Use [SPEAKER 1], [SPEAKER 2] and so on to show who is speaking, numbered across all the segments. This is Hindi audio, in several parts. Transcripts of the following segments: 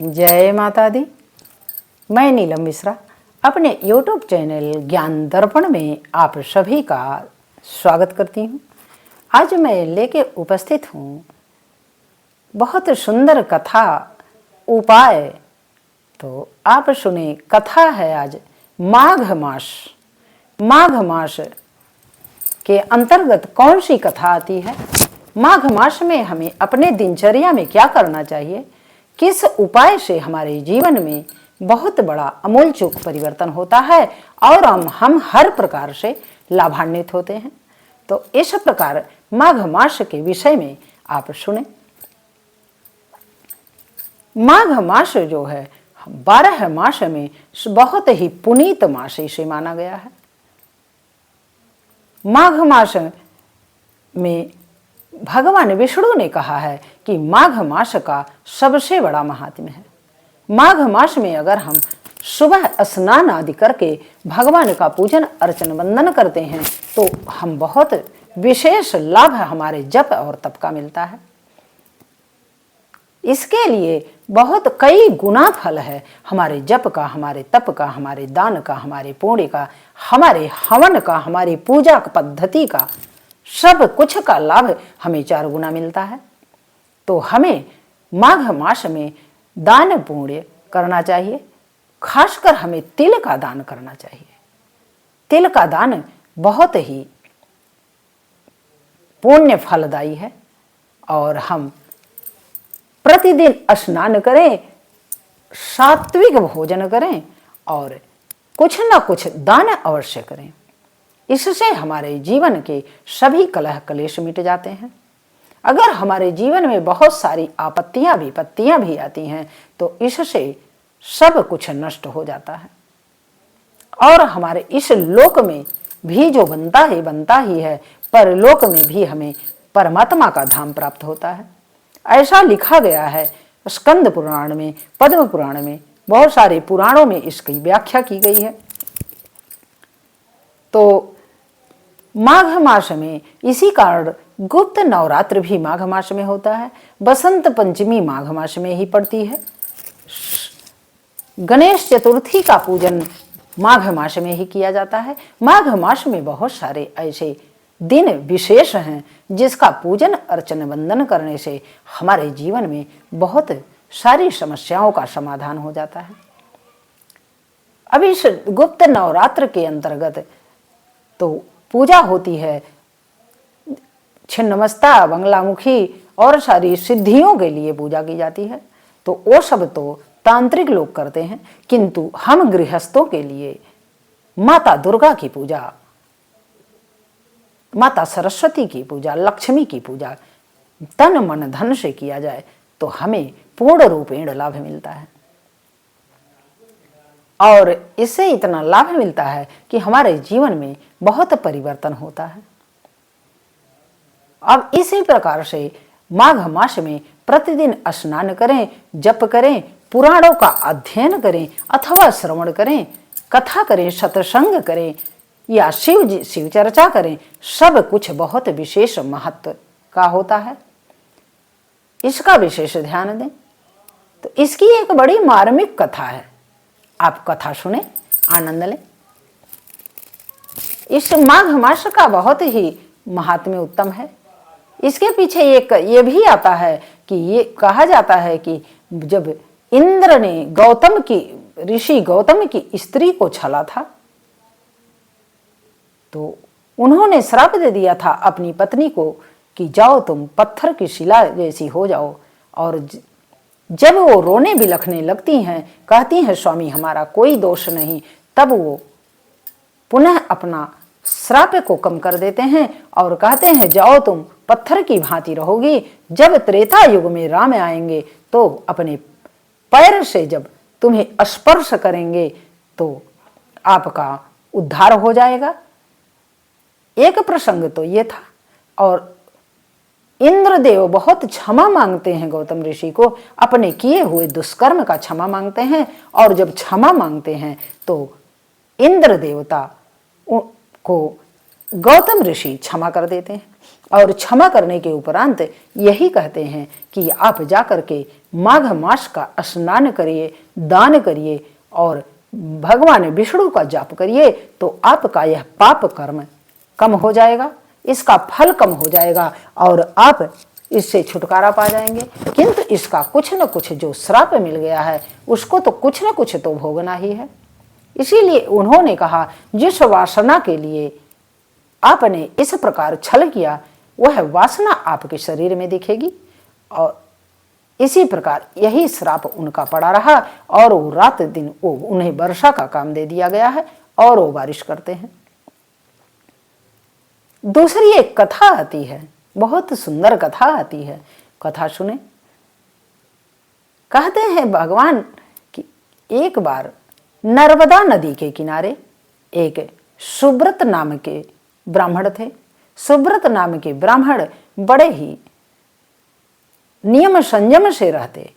[SPEAKER 1] जय माता दी। मैं नीलम मिश्रा अपने YouTube चैनल ज्ञान दर्पण में आप सभी का स्वागत करती हूँ। आज मैं लेके उपस्थित हूँ बहुत सुंदर कथा उपाय। तो आप सुने, कथा है आज माघ मास। माघ मास के अंतर्गत कौन सी कथा आती है? माघ मास में हमें अपने दिनचर्या में क्या करना चाहिए? किस उपाय से हमारे जीवन में बहुत बड़ा आमूलचूल परिवर्तन होता है और हम हर प्रकार से लाभान्वित होते हैं। तो इस प्रकार माघ मास के विषय में आप सुने। माघ मास जो है 12 मास में बहुत ही पुनीत मास इसे माना गया है। माघ मास में भगवान विष्णु ने कहा है कि माघ मास का सबसे बड़ा महात्म्य है। माघ मास में अगर हम सुबह स्नान आदि करके भगवान का पूजन अर्चन वंदन करते हैं तो हम बहुत विशेष लाभ हमारे जप और तप का मिलता है। इसके लिए बहुत कई गुना फल है, हमारे जप का, हमारे तप का, हमारे दान का, हमारे पुण्य का, हमारे हवन का, हमारी पूजा पद्धति का, सब कुछ का लाभ हमें 4 गुना मिलता है। तो हमें माघ मास में दान पुण्य करना चाहिए। खासकर हमें तिल का दान करना चाहिए। तिल का दान बहुत ही पुण्य फलदायी है और हम प्रतिदिन स्नान करें, सात्विक भोजन करें और कुछ न कुछ दान अवश्य करें। इससे हमारे जीवन के सभी कलह कलेश मिट जाते हैं। अगर हमारे जीवन में बहुत सारी आपत्तियां विपत्तियां भी आती हैं तो इससे सब कुछ नष्ट हो जाता है और हमारे इस लोक में भी जो बनता ही है, परलोक में भी हमें परमात्मा का धाम प्राप्त होता है। ऐसा लिखा गया है स्कंद पुराण में, पद्म पुराण में, बहुत सारे पुराणों में इसकी व्याख्या की गई है। तो माघ मास में इसी कारण गुप्त नवरात्र भी माघ मास में होता है। बसंत पंचमी माघ मास में ही पड़ती है। गणेश चतुर्थी का पूजन माघ मास में ही किया जाता है। माघ मास में बहुत सारे ऐसे दिन विशेष हैं जिसका पूजन अर्चन वंदन करने से हमारे जीवन में बहुत सारी समस्याओं का समाधान हो जाता है। अब इस गुप्त नवरात्र के अंतर्गत तो पूजा होती है छिन्नमस्ता, बंगलामुखी और सारी सिद्धियों के लिए पूजा की जाती है। तो वो सब तो तांत्रिक लोग करते हैं, किंतु हम गृहस्थों के लिए माता दुर्गा की पूजा, माता सरस्वती की पूजा, लक्ष्मी की पूजा तन मन धन से किया जाए तो हमें पूर्ण रूपेण लाभ मिलता है। और इससे इतना लाभ मिलता है कि हमारे जीवन में बहुत परिवर्तन होता है। अब इसी प्रकार से माघ मास में प्रतिदिन स्नान करें, जप करें, पुराणों का अध्ययन करें अथवा श्रवण करें, कथा करें, सत्संग करें या शिव चर्चा करें, सब कुछ बहुत विशेष महत्व का होता है। इसका विशेष ध्यान दें। तो इसकी एक बड़ी मार्मिक कथा है, आप कथा सुने, आनंद लें। इस माघ मास का बहुत ही महात्म्य उत्तम है। इसके पीछे एक ये भी आता है कि ये कहा जाता है कि जब इंद्र ने ऋषि गौतम की स्त्री को छला था तो उन्होंने श्राप दे दिया था अपनी पत्नी को कि जाओ तुम पत्थर की शिला जैसी हो जाओ। और जब वो रोने बिलखने लगती हैं, कहती हैं स्वामी हमारा कोई दोष नहीं, तब वो पुनः अपना श्राप को कम कर देते हैं और कहते हैं जाओ तुम पत्थर की भांति रहोगी। जब त्रेता युग में राम आएंगे तो अपने पैर से जब तुम्हें स्पर्श करेंगे तो आपका उद्धार हो जाएगा। एक प्रसंग तो ये था। और इंद्रदेव बहुत क्षमा मांगते हैं गौतम ऋषि को, अपने किए हुए दुष्कर्म का क्षमा मांगते हैं। और जब क्षमा मांगते हैं तो इंद्र देवता को गौतम ऋषि क्षमा कर देते हैं। और क्षमा करने के उपरांत यही कहते हैं कि आप जाकर के माघ मास का स्नान करिए, दान करिए और भगवान विष्णु का जाप करिए, तो आपका यह पाप कर्म कम हो जाएगा, इसका फल कम हो जाएगा और आप इससे छुटकारा पा जाएंगे। किंतु इसका कुछ न कुछ जो श्राप मिल गया है उसको तो कुछ न कुछ तो भोगना ही है। इसीलिए उन्होंने कहा, जिस वासना के लिए आपने इस प्रकार छल किया वह वासना आपके शरीर में दिखेगी। और इसी प्रकार यही श्राप उनका पड़ा रहा और वो रात दिन वो उन्हें वर्षा का काम दे दिया गया है और वो बारिश करते हैं। दूसरी एक कथा आती है, बहुत सुंदर कथा आती है, कथा सुने। कहते हैं भगवान कि एक बार नर्मदा नदी के किनारे एक सुब्रत नाम के ब्राह्मण थे। सुब्रत नाम के ब्राह्मण बड़े ही नियम संयम से रहते,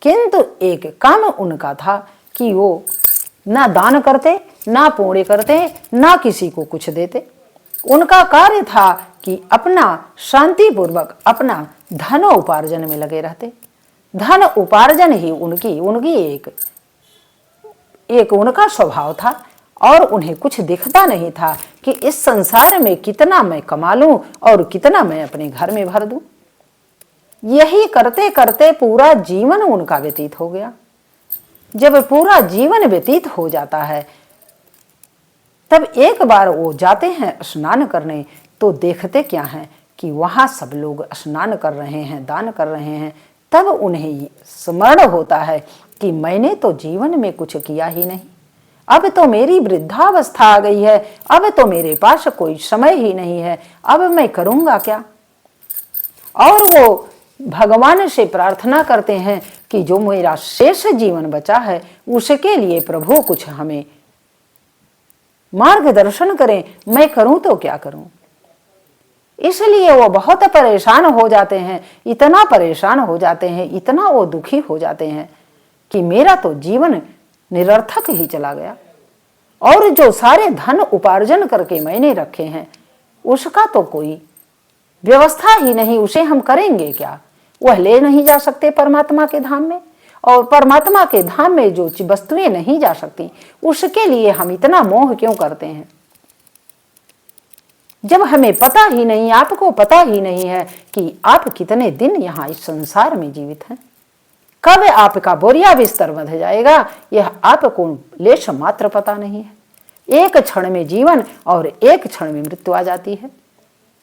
[SPEAKER 1] किंतु एक काम उनका था कि वो ना दान करते, ना पुण्य करते, ना किसी को कुछ देते। उनका कार्य था कि अपना शांतिपूर्वक अपना धन उपार्जन में लगे रहते। धन उपार्जन ही उनकी एक उनका स्वभाव था और उन्हें कुछ दिखता नहीं था कि इस संसार में कितना मैं कमा लूं और कितना मैं अपने घर में भर दूं। यही करते करते पूरा जीवन उनका व्यतीत हो गया। जब पूरा जीवन व्यतीत हो जाता है तब एक बार वो जाते हैं स्नान करने, तो देखते क्या है कि वहां सब लोग स्नान कर रहे हैं, दान कर रहे हैं। तब उन्हें स्मरण होता है कि मैंने तो जीवन में कुछ किया ही नहीं, अब तो मेरी वृद्धावस्था आ गई है, अब तो मेरे पास कोई समय ही नहीं है, अब मैं करूंगा क्या। और वो भगवान से प्रार्थना करते हैं कि जो मेरा शेष जीवन बचा है उसके लिए प्रभु कुछ हमें मार्गदर्शन करें, मैं करूं तो क्या करूं। इसलिए वो बहुत परेशान हो जाते हैं, इतना परेशान हो जाते हैं, इतना वो दुखी हो जाते हैं कि मेरा तो जीवन निरर्थक ही चला गया और जो सारे धन उपार्जन करके मैंने रखे हैं उसका तो कोई व्यवस्था ही नहीं, उसे हम करेंगे क्या। वह ले नहीं जा सकते परमात्मा के धाम में, और परमात्मा के धाम में जो वस्तुएं नहीं जा सकती उसके लिए हम इतना मोह क्यों करते हैं। जब हमें पता ही नहीं, आपको पता ही नहीं है कि आप कितने दिन यहाँ इस संसार में जीवित हैं, कब आपका बोरिया बिस्तर बंध जाएगा यह आपको लेश मात्र पता नहीं है। एक क्षण में जीवन और एक क्षण में मृत्यु आ जाती है।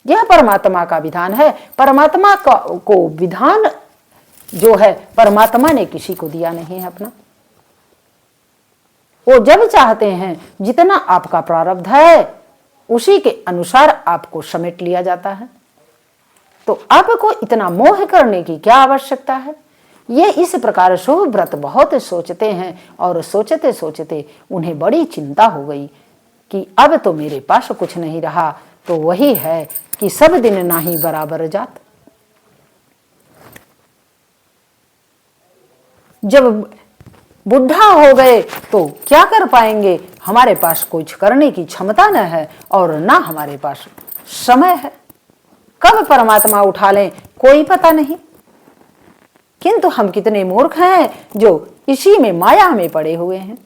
[SPEAKER 1] यह परमात्मा का विधान है। परमात्मा को विधान जो है परमात्मा ने किसी को दिया नहीं है अपना। वो जब चाहते हैं जितना आपका प्रारब्ध है उसी के अनुसार आपको समेट लिया जाता है। तो आपको इतना मोह करने की क्या आवश्यकता है। ये इस प्रकार शुभव्रत बहुत सोचते हैं और सोचते सोचते उन्हें बड़ी चिंता हो गई कि अब तो मेरे पास कुछ नहीं रहा। तो वही है कि सब दिन नाही बराबर जात। जब बुढ़ा हो गए तो क्या कर पाएंगे, हमारे पास कुछ करने की क्षमता न है और ना हमारे पास समय है। कब परमात्मा उठा लें कोई पता नहीं। किंतु हम कितने मूर्ख हैं जो इसी में माया में पड़े हुए हैं।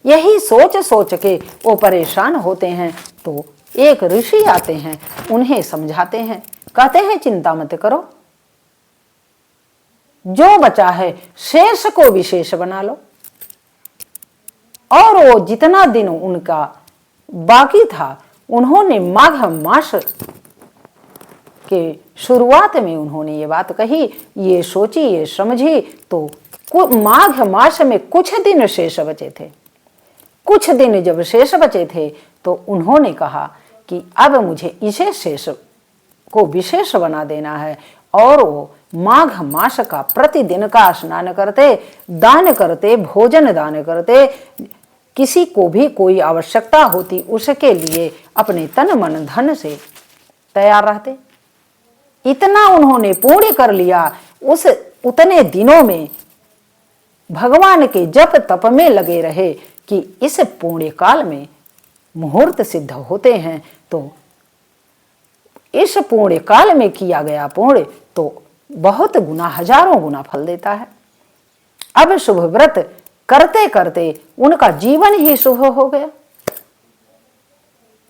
[SPEAKER 1] यही सोच सोच के वो परेशान होते हैं। तो एक ऋषि आते हैं, उन्हें समझाते हैं, कहते हैं चिंता मत करो, जो बचा है शेष को विशेष बना लो। और वो जितना दिन उनका बाकी था उन्होंने माघ मास के शुरुआत में उन्होंने ये बात कही, ये सोची, ये समझी। तो माघ मास में कुछ दिन शेष बचे थे। कुछ दिन जब शेष बचे थे तो उन्होंने कहा कि अब मुझे इसे शेष को विशेष बना देना है। और वो माघ मास का प्रतिदिन का स्नान करते, दान करते, भोजन दान करते, किसी को भी कोई आवश्यकता होती उसके लिए अपने तन मन धन से तैयार रहते। इतना उन्होंने पूर्ण कर लिया। उतने दिनों में भगवान के जप तप में लगे रहे कि इस पुण्य काल में मुहूर्त सिद्ध होते हैं। तो इस पुण्य काल में किया गया पुण्य तो बहुत गुना, हजारों गुना फल देता है। अब शुभ व्रत करते करते उनका जीवन ही शुभ हो गया।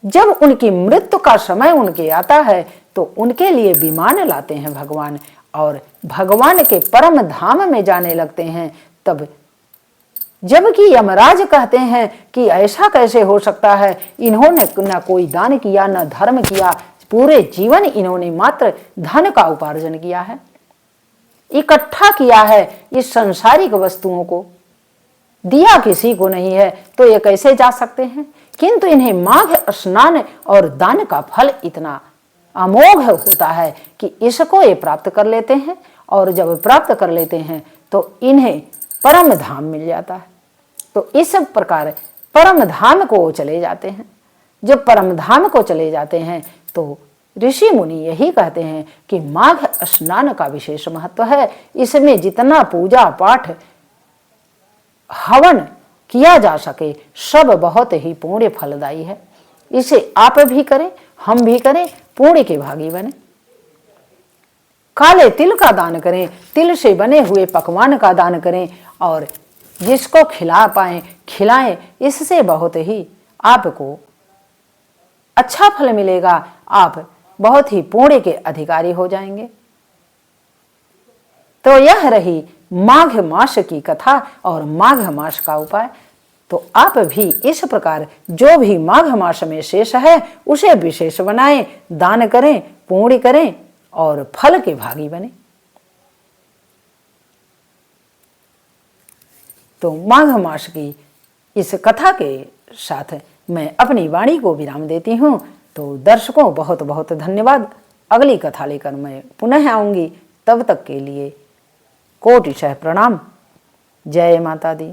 [SPEAKER 1] जब उनकी मृत्यु का समय उनके आता है तो उनके लिए विमान लाते हैं भगवान, और भगवान के परम धाम में जाने लगते हैं। तब जबकि यमराज कहते हैं कि ऐसा कैसे हो सकता है, इन्होंने न कोई दान किया न धर्म किया, पूरे जीवन इन्होंने मात्र धन का उपार्जन किया है, इकट्ठा किया है, इस सांसारिक वस्तुओं को दिया किसी को नहीं है, तो ये कैसे जा सकते हैं। किंतु इन्हें माघ स्नान और दान का फल इतना अमोघ होता है कि इसको ये प्राप्त कर लेते हैं, और जब प्राप्त कर लेते हैं तो इन्हें परम धाम मिल जाता है। तो इस प्रकार परम धाम को चले जाते हैं। जब परम धाम को चले जाते हैं तो ऋषि मुनि यही कहते हैं कि माघ स्नान का विशेष महत्व है। इसमें जितना पूजा पाठ हवन किया जा सके सब बहुत ही पुण्य फलदायी है। इसे आप भी करें, हम भी करें, पुण्य के भागी बने। काले तिल का दान करें, तिल से बने हुए पकवान का दान करें, और जिसको खिला पाएं खिलाएं। इससे बहुत ही आपको अच्छा फल मिलेगा, आप बहुत ही पुण्य के अधिकारी हो जाएंगे। तो यह रही माघ मास की कथा और माघ मास का उपाय। तो आप भी इस प्रकार जो भी माघ मास में शेष है उसे विशेष बनाएं, दान करें, पुण्य करें और फल के भागी बने। तो माघ मास की इस कथा के साथ मैं अपनी वाणी को विराम देती हूँ। तो दर्शकों बहुत बहुत धन्यवाद। अगली कथा लेकर मैं पुनः आऊँगी, तब तक के लिए कोटिशः प्रणाम। जय माता दी।